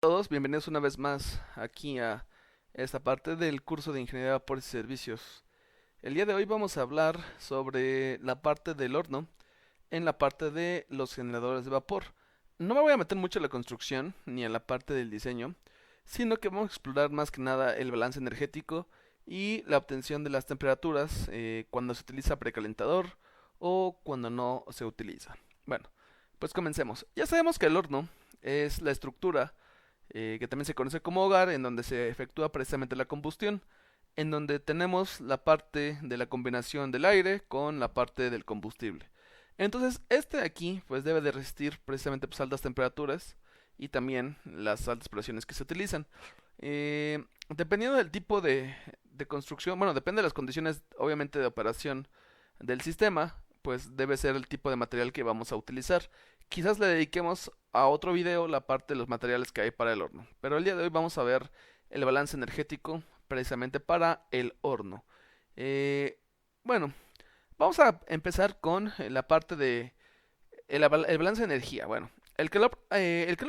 Todos, bienvenidos una vez más aquí a esta parte del curso de Ingeniería de Vapores y Servicios. El día de hoy vamos a hablar sobre la parte del horno en la parte de los generadores de vapor. No me voy a meter mucho en la construcción ni en la parte del diseño, sino que vamos a explorar más que nada el balance energético y la obtención de las temperaturas cuando se utiliza precalentador o cuando no se utiliza. Bueno, pues comencemos. Ya sabemos que el horno es la estructura que también se conoce como hogar, en donde se efectúa precisamente la combustión, en donde tenemos la parte de la combinación del aire con la parte del combustible. Entonces, este de aquí pues debe de resistir precisamente pues, altas temperaturas y también las altas presiones que se utilizan. Dependiendo del tipo de construcción, bueno, depende de las condiciones obviamente de operación del sistema, pues debe ser el tipo de material que vamos a utilizar. Quizás le dediquemos a otro video la parte de los materiales que hay para el horno, pero el día de hoy vamos a ver el balance energético precisamente para el horno. Eh, bueno, vamos a empezar con la parte de el balance de energía. Bueno, el calor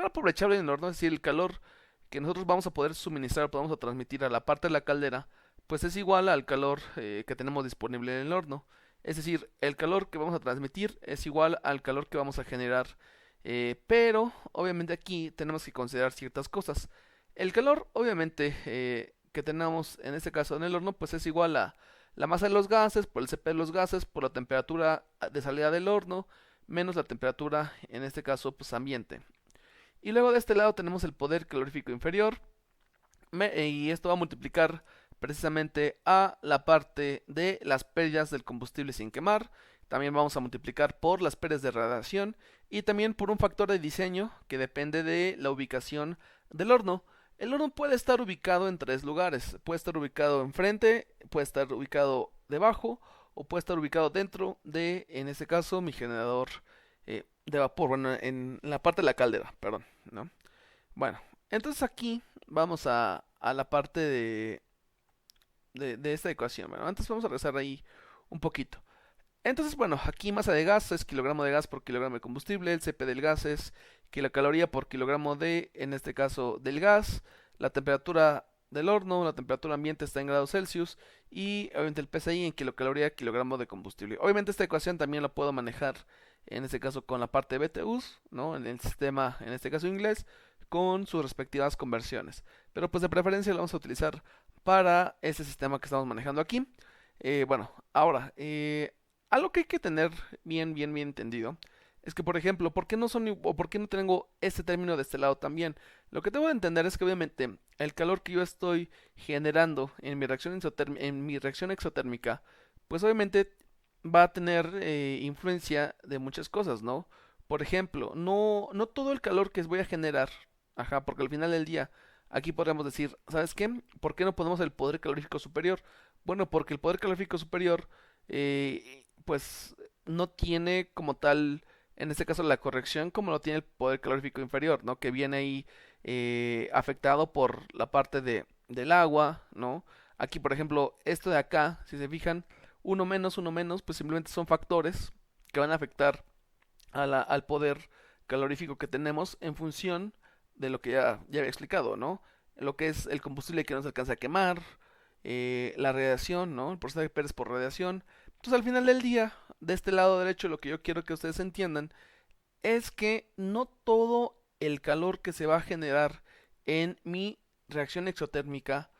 aprovechable en el horno, es decir, el calor que nosotros vamos a poder suministrar, podemos a transmitir a la parte de la caldera, pues es igual al calor que tenemos disponible en el horno. Es decir, el calor que vamos a transmitir es igual al calor que vamos a generar. Pero obviamente aquí tenemos que considerar ciertas cosas. El calor, obviamente, que tenemos en este caso en el horno, pues es igual a la masa de los gases, por el CP de los gases, por la temperatura de salida del horno, menos la temperatura, en este caso, pues ambiente. Y luego de este lado tenemos el poder calorífico inferior, y esto va a multiplicar precisamente a la parte de las pérdidas del combustible sin quemar. También vamos a multiplicar por las pérdidas de radiación y también por un factor de diseño que depende de la ubicación del horno. El horno puede estar ubicado en tres lugares. Puede estar ubicado enfrente, puede estar ubicado debajo o puede estar ubicado dentro de, en este caso, mi generador de vapor. Bueno, en la parte de la caldera, perdón, ¿no? Bueno, entonces aquí vamos a la parte de esta ecuación. Bueno, antes vamos a regresar ahí un poquito. Entonces, bueno, aquí masa de gas es kilogramo de gas por kilogramo de combustible, el CP del gas es kilocaloría por kilogramo de, en este caso, del gas, la temperatura del horno, la temperatura ambiente está en grados Celsius y obviamente el PSI en kilocaloría kilogramo de combustible. Obviamente esta ecuación también la puedo manejar en este caso con la parte de BTUs, ¿no? En el sistema, en este caso inglés, con sus respectivas conversiones. Pero pues de preferencia lo vamos a utilizar para ese sistema que estamos manejando aquí. Bueno, ahora, algo que hay que tener bien entendido es que, por ejemplo, ¿por qué no son o por qué no tengo este término de este lado también? Lo que tengo que entender es que obviamente el calor que yo estoy generando en mi reacción exotérmica, pues obviamente va a tener influencia de muchas cosas, ¿no? Por ejemplo, no todo el calor que voy a generar, ajá, porque al final del día, aquí podríamos decir, ¿sabes qué? ¿Por qué no ponemos el poder calorífico superior? Bueno, porque el poder calorífico superior pues no tiene como tal, en este caso la corrección como lo tiene el poder calorífico inferior, ¿no? Que viene ahí afectado por la parte del agua, ¿no? Aquí, por ejemplo, esto de acá, si se fijan, uno menos, pues simplemente son factores que van a afectar al poder calorífico que tenemos en función de lo que ya había explicado, ¿no? Lo que es el combustible que no se alcanza a quemar, la radiación, ¿no? El porcentaje de Pérez por radiación. Entonces al final del día, de este lado derecho, lo que yo quiero que ustedes entiendan es que no todo el calor que se va a generar en mi reacción exotérmica,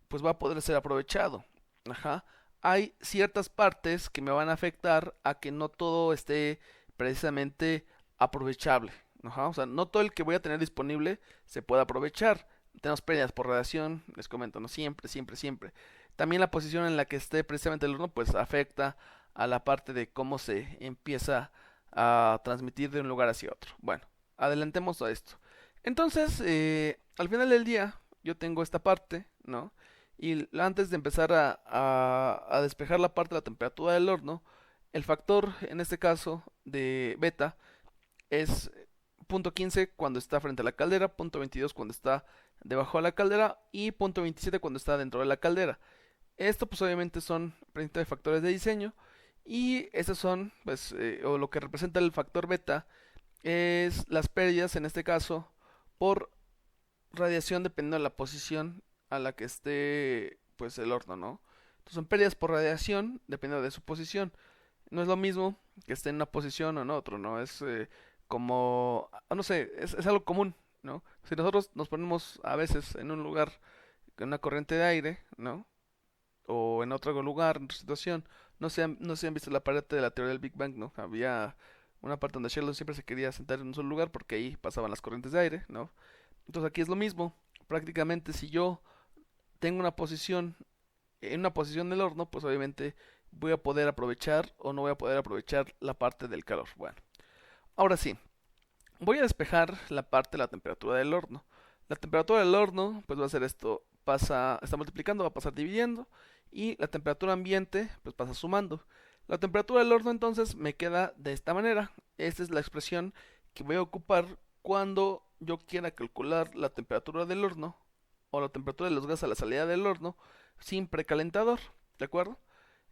pues va a poder ser aprovechado. Ajá. Hay ciertas partes que me van a afectar a que no todo esté precisamente aprovechable. Ajá. O sea, no todo el que voy a tener disponible se puede aprovechar. Tenemos pérdidas por radiación, les comento, no siempre. También la posición en la que esté precisamente el horno, pues afecta a la parte de cómo se empieza a transmitir de un lugar hacia otro. Bueno, adelantemos a esto. Entonces, al final del día, yo tengo esta parte, ¿no? Y antes de empezar a despejar la parte de la temperatura del horno, el factor, en este caso, de beta, es punto 15 cuando está frente a la caldera, punto 22 cuando está debajo de la caldera y punto 27 cuando está dentro de la caldera. Esto pues obviamente son principalmente factores de diseño y estos son pues o lo que representa el factor beta es las pérdidas en este caso por radiación dependiendo de la posición a la que esté pues el horno, ¿no? Entonces son pérdidas por radiación dependiendo de su posición. No es lo mismo que esté en una posición o en otro, ¿no? Es como, no sé, es algo común, ¿no? Si nosotros nos ponemos a veces en un lugar con una corriente de aire, ¿no? O en otro lugar, en otra situación, no se han visto la parte de la teoría del Big Bang, ¿no? Había una parte donde Sheldon siempre se quería sentar en un solo lugar porque ahí pasaban las corrientes de aire, ¿no? Entonces aquí es lo mismo. Prácticamente si yo tengo una posición en una posición del horno, pues obviamente voy a poder aprovechar o no voy a poder aprovechar la parte del calor. Bueno, ahora sí, voy a despejar la parte de la temperatura del horno. La temperatura del horno, pues va a ser esto, está multiplicando, va a pasar dividiendo, y la temperatura ambiente, pues pasa sumando. La temperatura del horno entonces me queda de esta manera. Esta es la expresión que voy a ocupar cuando yo quiera calcular la temperatura del horno o la temperatura de los gases a la salida del horno sin precalentador, ¿de acuerdo?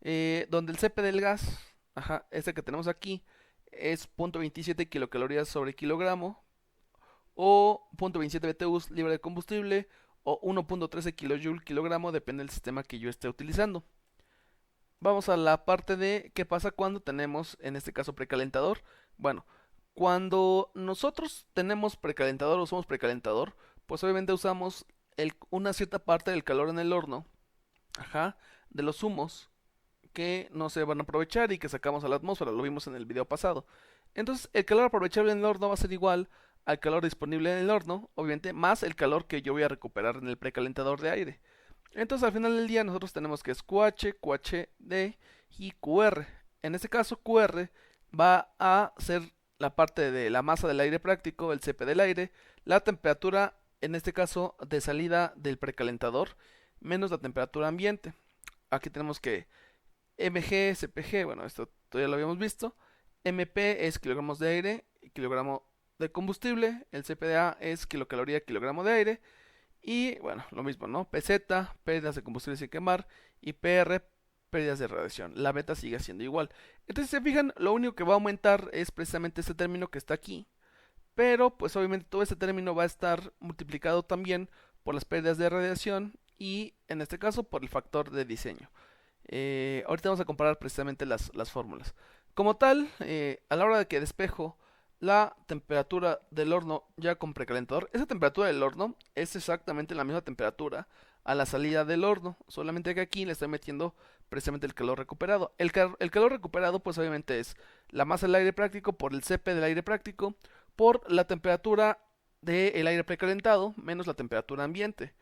Donde el CP del gas, ajá, este que tenemos aquí, es 0.27 kilocalorías sobre kilogramo o 0.27 BTUs libre de combustible o 1.13 kJ kilogramo, depende del sistema que yo esté utilizando. Vamos a la parte de qué pasa cuando tenemos, en este caso, precalentador. Bueno, cuando nosotros tenemos precalentador o usamos precalentador, pues obviamente usamos una cierta parte del calor en el horno, ajá, de los humos que no se van a aprovechar y que sacamos a la atmósfera, lo vimos en el video pasado. Entonces, el calor aprovechable en el horno va a ser igual al calor disponible en el horno, obviamente, más el calor que yo voy a recuperar en el precalentador de aire. Entonces, al final del día, nosotros tenemos que es QH, QHD y QR. En este caso, QR va a ser la parte de la masa del aire práctico, el CP del aire, la temperatura, en este caso, de salida del precalentador, menos la temperatura ambiente. Aquí tenemos que mg, cpg, bueno, esto todavía lo habíamos visto. MP es kilogramos de aire, kilogramo de combustible. El CPDA es kilocaloría, kilogramo de aire. Y bueno, lo mismo, ¿no? PZ, pérdidas de combustible sin quemar. Y PR, pérdidas de radiación. La beta sigue siendo igual. Entonces, si se fijan, lo único que va a aumentar es precisamente este término que está aquí. Pero, pues obviamente todo este término va a estar multiplicado también por las pérdidas de radiación y, en este caso, por el factor de diseño. Ahorita vamos a comparar precisamente las fórmulas. Como tal, a la hora de que despejo la temperatura del horno ya con precalentador, esa temperatura del horno es exactamente la misma temperatura a la salida del horno, solamente que aquí le estoy metiendo precisamente el calor recuperado. El calor recuperado pues obviamente es la masa del aire práctico por el CP del aire práctico por la temperatura del aire precalentado menos la temperatura ambiente.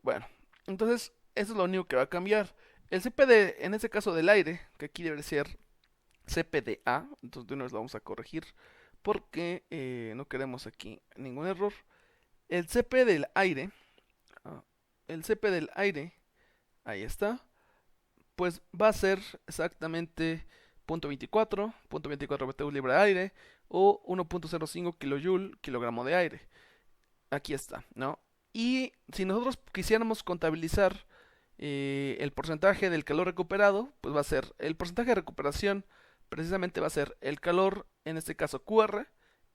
Bueno, entonces eso es lo único que va a cambiar. El CPD, en este caso del aire, que aquí debe ser CPDA, entonces de una vez lo vamos a corregir porque no queremos aquí ningún error. El CP del aire, ah, el CP del aire, ahí está, pues va a ser exactamente 0.24 BTU libre de aire o 1.05 kJ kilogramo de aire. Aquí está, ¿no? Y si nosotros quisiéramos contabilizar el porcentaje del calor recuperado, pues va a ser el porcentaje de recuperación, precisamente va a ser el calor, en este caso QR,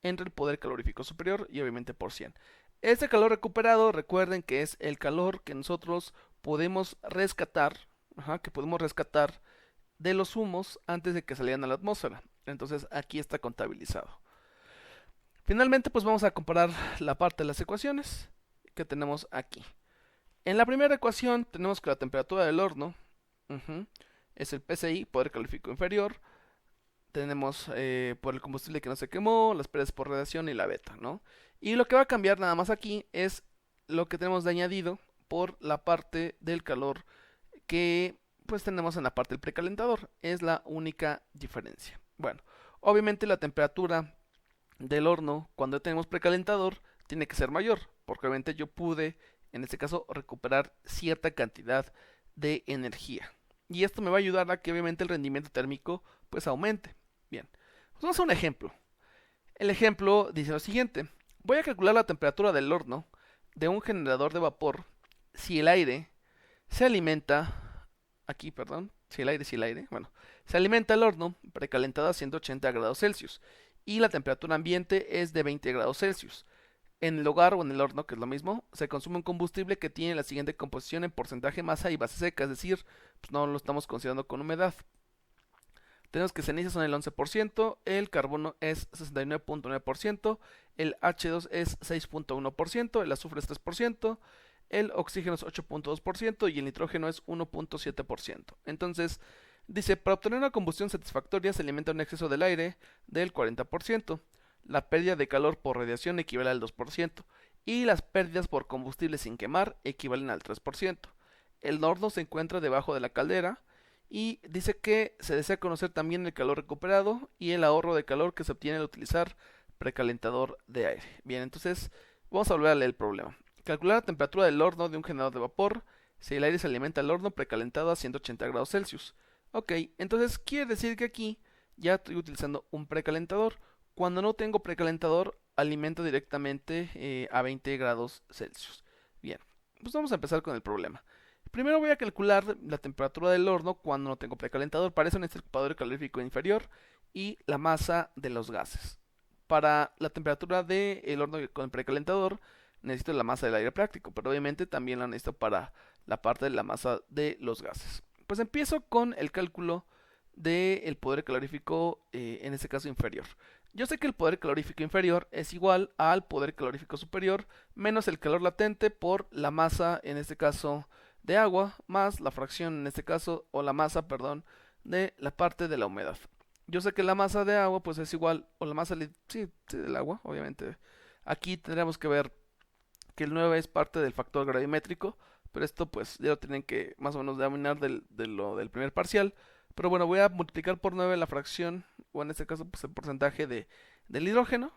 entre el poder calorífico superior y obviamente por 100. Este calor recuperado, recuerden que es el calor que nosotros podemos rescatar, ajá, que podemos rescatar de los humos antes de que salieran a la atmósfera. Entonces aquí está contabilizado. Finalmente, pues vamos a comparar la parte de las ecuaciones que tenemos aquí. En la primera ecuación tenemos que la temperatura del horno es el PCI, poder calorífico inferior. Tenemos por el combustible que no se quemó, las pérdidas por radiación y la beta, ¿no? Y lo que va a cambiar nada más aquí es lo que tenemos de añadido por la parte del calor que pues tenemos en la parte del precalentador. Es la única diferencia. Bueno, obviamente la temperatura del horno cuando tenemos precalentador tiene que ser mayor, porque obviamente yo pude en este caso recuperar cierta cantidad de energía. Y esto me va a ayudar a que obviamente el rendimiento térmico pues aumente. Bien, pues vamos a un ejemplo. El ejemplo dice lo siguiente. Voy a calcular la temperatura del horno de un generador de vapor si el aire se alimenta, aquí perdón, si el aire, bueno, se alimenta el horno precalentado a 180 grados Celsius y la temperatura ambiente es de 20 grados Celsius. En el hogar o en el horno, que es lo mismo, se consume un combustible que tiene la siguiente composición en porcentaje masa y base seca, es decir, pues no lo estamos considerando con humedad. Tenemos que cenizas son el 11%, el carbono es 69.9%, el H2 es 6.1%, el azufre es 3%, el oxígeno es 8.2% y el nitrógeno es 1.7%. Entonces, dice, para obtener una combustión satisfactoria se alimenta un exceso del aire del 40%. La pérdida de calor por radiación equivale al 2% y las pérdidas por combustible sin quemar equivalen al 3%. El horno se encuentra debajo de la caldera y dice que se desea conocer también el calor recuperado y el ahorro de calor que se obtiene al utilizar precalentador de aire. Bien, entonces vamos a volver a leer el problema. Calcular la temperatura del horno de un generador de vapor si el aire se alimenta al horno precalentado a 180 grados Celsius. Ok, entonces quiere decir que aquí ya estoy utilizando un precalentador. Cuando no tengo precalentador, alimento directamente a 20 grados Celsius. Bien, pues vamos a empezar con el problema. Primero voy a calcular la temperatura del horno cuando no tengo precalentador. Para eso necesito el ecupador calorífico inferior y la masa de los gases. Para la temperatura del horno con el precalentador necesito la masa del aire práctico, pero obviamente también la necesito para la parte de la masa de los gases. Pues empiezo con el cálculo del poder calorífico, en este caso inferior. Yo sé que el poder calorífico inferior es igual al poder calorífico superior menos el calor latente por la masa, en este caso de agua, más la fracción, en este caso, o la masa, perdón, de la parte de la humedad. Yo sé que la masa de agua pues es igual, o la masa, sí, del agua, obviamente. Aquí tendríamos que ver que el 9 es parte del factor gravimétrico, pero esto pues ya lo tienen que más o menos denominar del primer parcial. Pero bueno, voy a multiplicar por 9 la fracción, o en este caso pues el porcentaje del hidrógeno.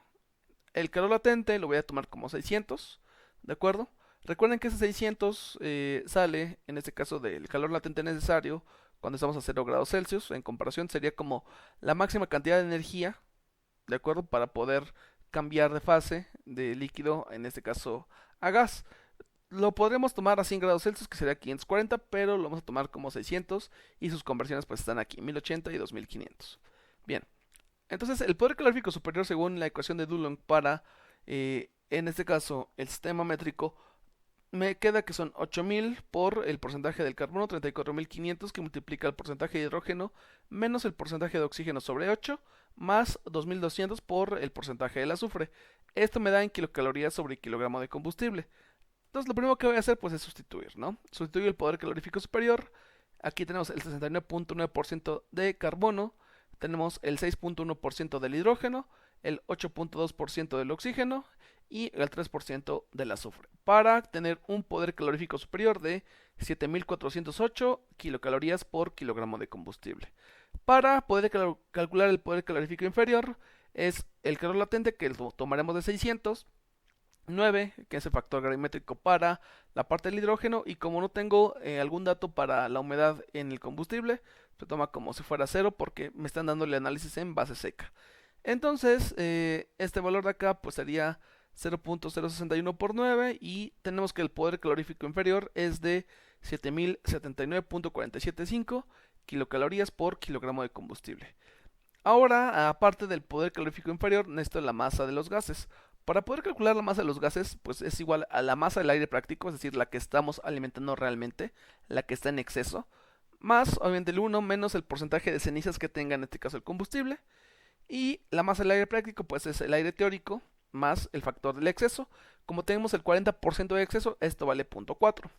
El calor latente lo voy a tomar como 600, ¿de acuerdo? Recuerden que ese 600 sale, en este caso, del calor latente necesario cuando estamos a 0 grados Celsius. En comparación sería como la máxima cantidad de energía, ¿de acuerdo? Para poder cambiar de fase de líquido, en este caso a gas. Lo podremos tomar a 100 grados Celsius, que sería 540, pero lo vamos a tomar como 600 y sus conversiones pues están aquí, 1080 y 2500. Bien, entonces el poder calorífico superior según la ecuación de Dulong para, en este caso, el sistema métrico, me queda que son 8000 por el porcentaje del carbono, 34500, que multiplica el porcentaje de hidrógeno menos el porcentaje de oxígeno sobre 8, más 2200 por el porcentaje del azufre. Esto me da en kilocalorías sobre kilogramo de combustible. Entonces lo primero que voy a hacer pues es sustituir, ¿no? Sustituyo el poder calorífico superior. Aquí tenemos el 69.9% de carbono, tenemos el 6.1% del hidrógeno, el 8.2% del oxígeno y el 3% del azufre, para tener un poder calorífico superior de 7408 kilocalorías por kilogramo de combustible. Para poder calcular el poder calorífico inferior es el calor latente, que lo tomaremos de 600, 9, que es el factor gravimétrico para la parte del hidrógeno, y como no tengo algún dato para la humedad en el combustible, se toma como si fuera 0 porque me están dando el análisis en base seca. Entonces, este valor de acá pues sería 0.061 por 9 y tenemos que el poder calorífico inferior es de 7079.475 kilocalorías por kilogramo de combustible. Ahora, aparte del poder calorífico inferior, necesito la masa de los gases. Para poder calcular la masa de los gases, pues es igual a la masa del aire práctico, es decir, la que estamos alimentando realmente, la que está en exceso, más obviamente el 1 menos el porcentaje de cenizas que tenga en este caso el combustible, y la masa del aire práctico pues es el aire teórico más el factor del exceso. Como tenemos el 40% de exceso, esto vale 0.4.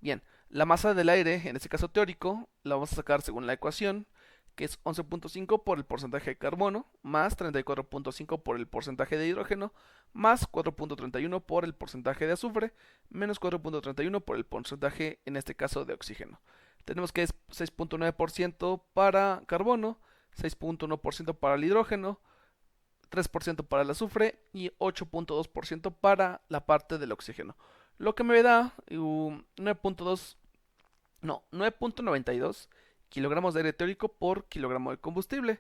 Bien, la masa del aire, en este caso teórico, la vamos a sacar según la ecuación, que es 11.5 por el porcentaje de carbono, más 34.5 por el porcentaje de hidrógeno, más 4.31 por el porcentaje de azufre, menos 4.31 por el porcentaje, en este caso, de oxígeno. Tenemos que es 6.9% para carbono, 6.1% para el hidrógeno, 3% para el azufre y 8.2% para la parte del oxígeno. Lo que me da 9.92 kilogramos de aire teórico por kilogramo de combustible,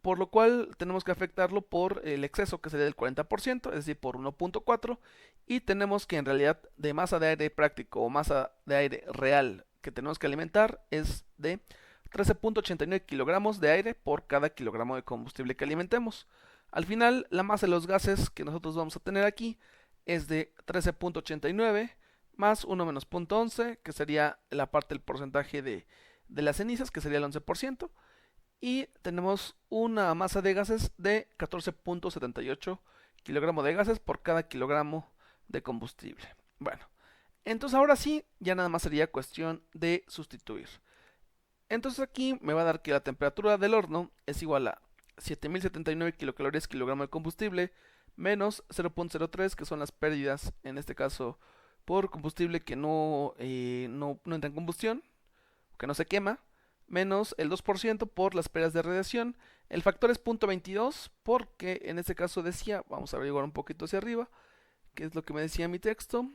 por lo cual tenemos que afectarlo por el exceso, que sería del 40%, es decir, por 1.4, y tenemos que en realidad de masa de aire práctico o masa de aire real que tenemos que alimentar es de 13.89 kilogramos de aire por cada kilogramo de combustible que alimentemos. Al final, la masa de los gases que nosotros vamos a tener aquí es de 13.89 más 1 menos 0.11, que sería la parte del porcentaje de las cenizas, que sería el 11%. Y tenemos una masa de gases de 14.78 kilogramos de gases por cada kilogramo de combustible. Bueno, entonces ahora sí, ya nada más sería cuestión de sustituir. Entonces aquí me va a dar que la temperatura del horno es igual a 7079 kilocalorías kilogramo de combustible menos 0.03, que son las pérdidas, en este caso por combustible que no entra en combustión, que no se quema, menos el 2% por las pérdidas de radiación. El factor es 0.22 porque en este caso decía, vamos a averiguar un poquito hacia arriba, que es lo que me decía mi texto.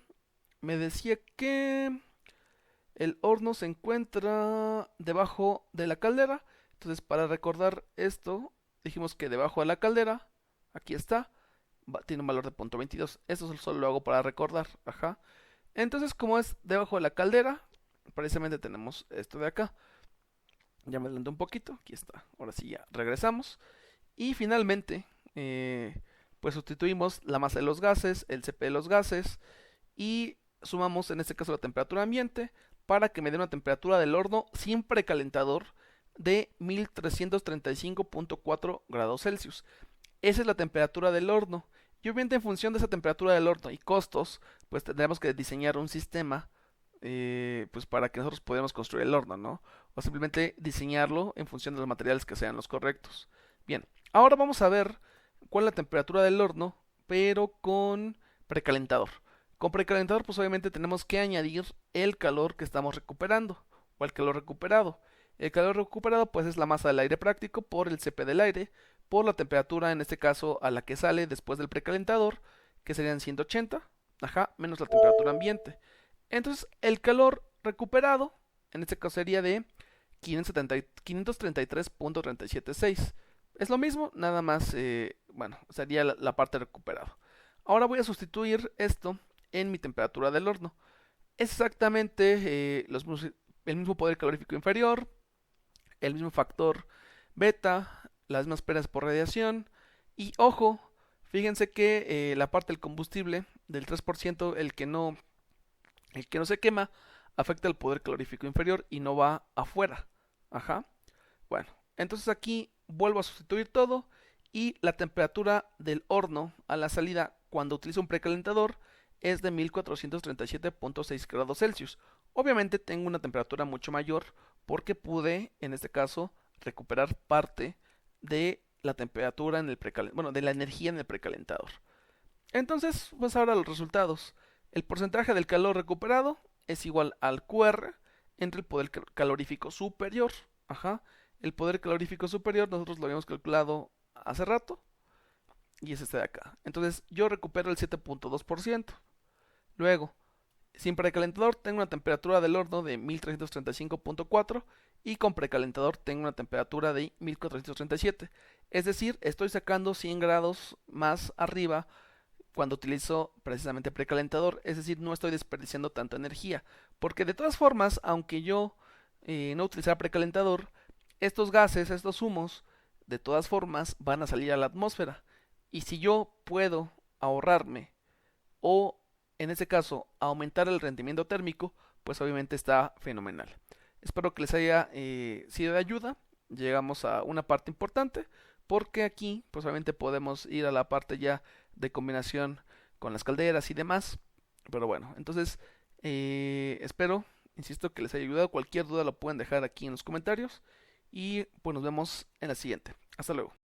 Me decía que el horno se encuentra debajo de la caldera. Entonces, para recordar esto, dijimos que debajo de la caldera, aquí está, tiene un valor de 0.22. Eso solo lo hago para recordar. Ajá. Entonces, como es debajo de la caldera, precisamente tenemos esto de acá. Ya me adelanté un poquito. Aquí está. Ahora sí ya regresamos. Y finalmente, pues sustituimos la masa de los gases, el CP de los gases y sumamos en este caso la temperatura ambiente para que me dé una temperatura del horno sin precalentador de 1335.4 grados Celsius. Esa es la temperatura del horno. Y obviamente en función de esa temperatura del horno y costos, pues tendremos que diseñar un sistema pues para que nosotros podamos construir el horno, ¿no? O simplemente diseñarlo en función de los materiales que sean los correctos. Bien, ahora vamos a ver cuál es la temperatura del horno, pero con precalentador. Con precalentador, pues obviamente tenemos que añadir el calor que estamos recuperando, o el calor recuperado. El calor recuperado, pues es la masa del aire práctico por el CP del aire, por la temperatura, en este caso, a la que sale después del precalentador, que serían 180, ajá, menos la temperatura ambiente. Entonces, el calor recuperado, en este caso sería de 533.376. Es lo mismo, nada más, bueno, sería la parte recuperada. Ahora voy a sustituir esto en mi temperatura del horno. Es exactamente el mismo poder calorífico inferior, el mismo factor beta, las mismas pérdidas por radiación. Y ojo, fíjense que la parte del combustible del 3%, el que no se quema, afecta el poder calorífico inferior y no va afuera. Ajá. Bueno, entonces aquí vuelvo a sustituir todo y la temperatura del horno a la salida cuando utilizo un precalentador es de 1437.6 grados Celsius. Obviamente tengo una temperatura mucho mayor porque pude, en este caso, recuperar parte de la temperatura en el bueno, de la energía en el precalentador. Entonces, pues ahora los resultados. El porcentaje del calor recuperado es igual al QR entre el poder calorífico superior. Ajá. El poder calorífico superior nosotros lo habíamos calculado hace rato y es este de acá. Entonces yo recupero el 7.2%. Luego, sin precalentador tengo una temperatura del horno de 1335.4 y con precalentador tengo una temperatura de 1437. Es decir, estoy sacando 100 grados más arriba cuando utilizo precisamente precalentador. Es decir, no estoy desperdiciando tanta energía. Porque de todas formas, aunque yo no utilizara precalentador, estos gases, estos humos, de todas formas van a salir a la atmósfera. Y si yo puedo ahorrarme o en este caso aumentar el rendimiento térmico, pues obviamente está fenomenal. Espero que les haya sido de ayuda. Llegamos a una parte importante porque aquí pues obviamente podemos ir a la parte ya de combinación con las calderas y demás. Pero bueno, entonces espero, insisto, que les haya ayudado. Cualquier duda lo pueden dejar aquí en los comentarios y pues nos vemos en la siguiente. Hasta luego.